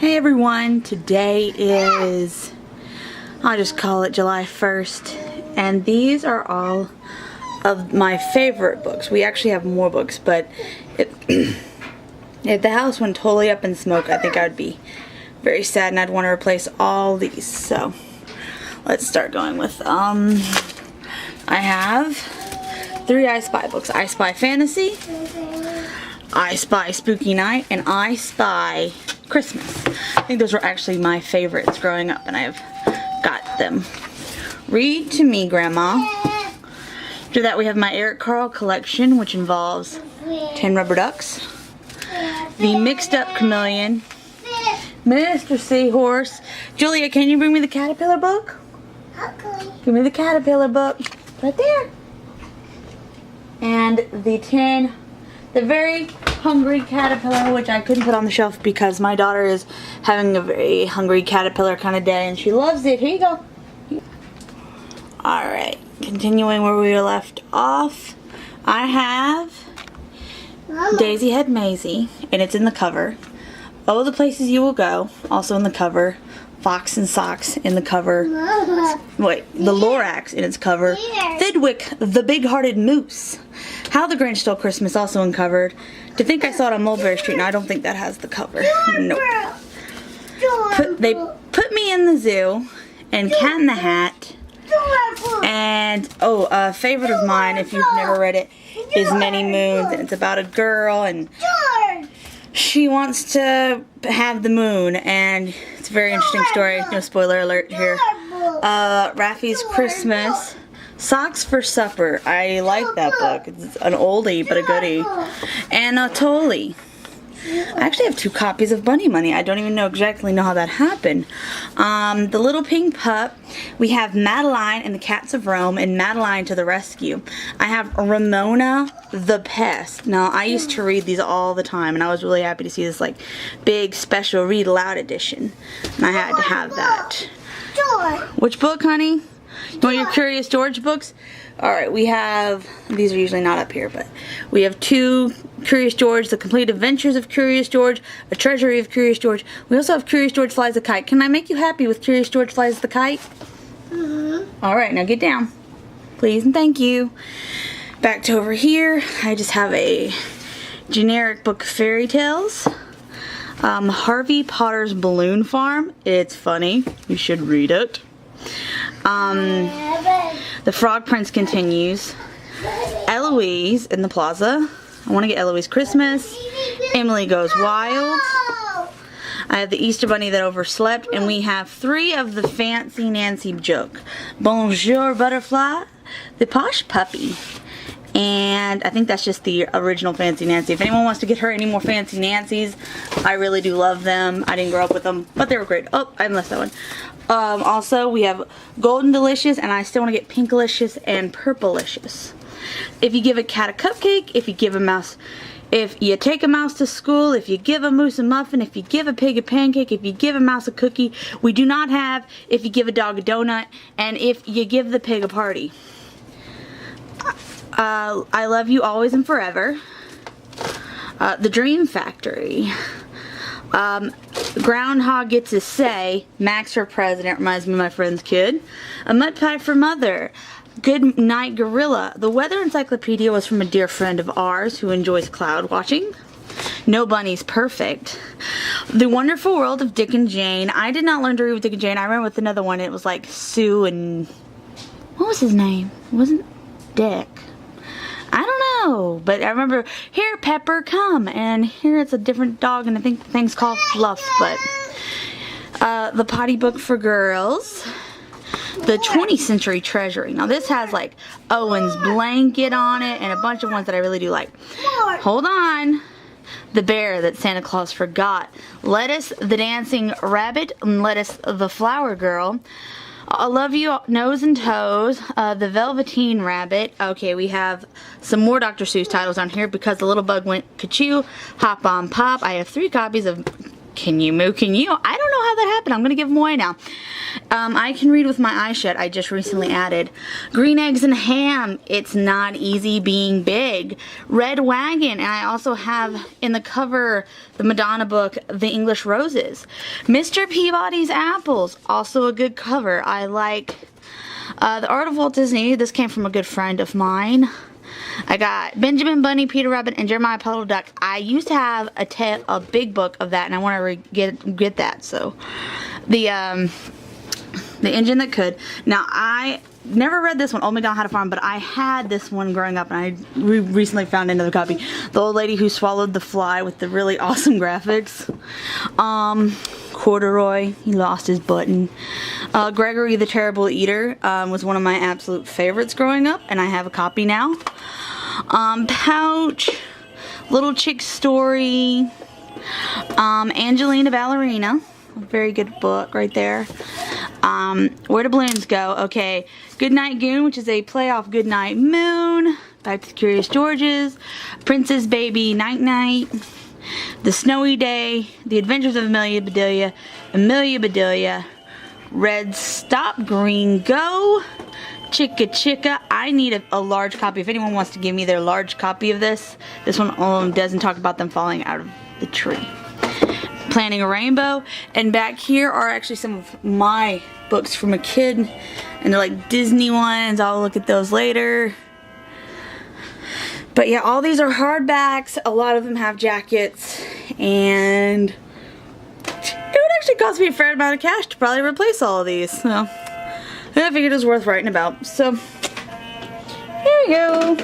Hey everyone, today is, I'll just call it July 1st, and these are all of my favorite books. We actually have more books, but if the house went totally up in smoke, I think I would be very sad and I'd want to replace all these. So let's start going with, I have 3 I Spy books. I Spy Fantasy, I Spy Spooky Night, and I Spy Christmas. I think those were actually my favorites growing up, and I've got them. Read to Me, Grandma. After that, we have my Eric Carle collection, which involves 10 rubber ducks. The Mixed Up Chameleon. Mr. Seahorse. Julia, can you bring me the Caterpillar book? Okay. Give me the Caterpillar book. Right there. And the very hungry caterpillar, which I couldn't put on the shelf because my daughter is having a very hungry caterpillar kind of day and she loves it. Here you go. Alright, continuing where we were left off, I have Mama. Daisy Head Maisie, and it's in the cover. Oh, the Places You Will Go, also in the cover. Fox and Socks in the cover. Mama. Wait, the Lorax in its cover. Here. Thidwick, the Big-Hearted Moose. How the Grinch Stole Christmas, also uncovered. To Think I Saw It on Mulberry Street. Now, I don't think that has the cover. Nope. They put me in the zoo, and Cat in the Hat, and a favorite of mine, if you've never read it, is Many Moons, and it's about a girl, and she wants to have the moon, and it's a very interesting story. No spoiler alert here. Raffi's Christmas. Socks for Supper. I like that book. It's an oldie, but a goodie. Anatoly. I actually have 2 copies of Bunny Money. I don't even exactly know how that happened. The Little Pink Pup. We have Madeline and the Cats of Rome and Madeline to the Rescue. I have Ramona the Pest. Now, I used to read these all the time, and I was really happy to see this like big special read aloud edition. And I had to have that. Which book, honey? You want your Curious George books? Alright, we have, these are usually not up here, but we have 2 Curious George, The Complete Adventures of Curious George, A Treasury of Curious George. We also have Curious George Flies a Kite. Can I make you happy with Curious George Flies the Kite? Alright, now get down. Please and thank you. Back to over here, I just have a generic book of fairy tales. Harvey Potter's Balloon Farm. It's funny. You should read it. The Frog Prince continues. Eloise in the Plaza. I want to get Eloise Christmas. Emily Goes Wild. I have the Easter Bunny That Overslept, and we have 3 of the Fancy Nancy joke. Bonjour Butterfly, The Posh Puppy, and I think that's just the original Fancy Nancy. If anyone wants to get her any more Fancy Nancys, I really do love them. I didn't grow up with them, but they were great. Oh, I missed that one. Also, we have Golden Delicious, and I still want to get Pinkalicious and Purplelicious. If you give a cat a cupcake, if you take a mouse to school, if you give a moose a muffin, if you give a pig a pancake, if you give a mouse a cookie, we do not have if you give a dog a donut, and if you give the pig a party. I Love You Always and Forever. The Dream Factory. Groundhog Gets a Say. Max for President reminds me of my friend's kid. A Mud Pie for Mother. Good Night Gorilla. The Weather Encyclopedia was from a dear friend of ours who enjoys cloud watching. No Bunny's Perfect. The Wonderful World of Dick and Jane. I did not learn to read with Dick and Jane. I remember with another one, it was like Sue and, what was his name? It wasn't Dick. I don't know, but I remember, here Pepper, come, and here it's a different dog, and I think the thing's called Fluff, but the Potty Book for Girls. The 20th Century Treasury. Now this has like Owen's Blanket on it and a bunch of ones that I really do like. Hold on. The Bear That Santa Claus Forgot. Lettuce the Dancing Rabbit, and Lettuce the Flower Girl. I Love You Nose and Toes. The Velveteen Rabbit. Okay, we have some more Dr. Seuss titles on here because the little bug went ka-choo. Hop on Pop. I have 3 copies of Can You Moo Can You? I don't know how that happened. I'm going to give them away now. I Can Read with My Eyes Shut, I just recently added. Green Eggs and Ham, It's Not Easy Being Big. Red Wagon, and I also have in the cover the Madonna book, The English Roses. Mr. Peabody's Apples, also a good cover. I like The Art of Walt Disney. This came from a good friend of mine. I got Benjamin Bunny, Peter Rabbit, and Jeremiah Puddle Duck. I used to have a big book of that, and I want to get that. So, the Engine That Could. Now, I never read this one, Old MacDonald Had a Farm, but I had this one growing up, and I recently found another copy. The Old Lady Who Swallowed the Fly, with the really awesome graphics. Corduroy, he lost his button. Gregory the Terrible Eater was one of my absolute favorites growing up, and I have a copy now. Pouch, Little Chick Story, Angelina Ballerina, a very good book right there. Where Do Balloons Go? Okay, Goodnight Goon, which is a play off Goodnight Moon. Back to the Curious Georges. Princess Baby, Night Night. The Snowy Day, The Adventures of Amelia Bedelia, Red Stop, Green Go, Chicka Chicka. I need a large copy. If anyone wants to give me their large copy of this one doesn't talk about them falling out of the tree. Planning a Rainbow, and back here are actually some of my books from a kid, and they're like Disney ones. I'll look at those later. But yeah, all these are hardbacks. A lot of them have jackets, and it would actually cost me a fair amount of cash to probably replace all of these. So I figured it was worth writing about. So here we go.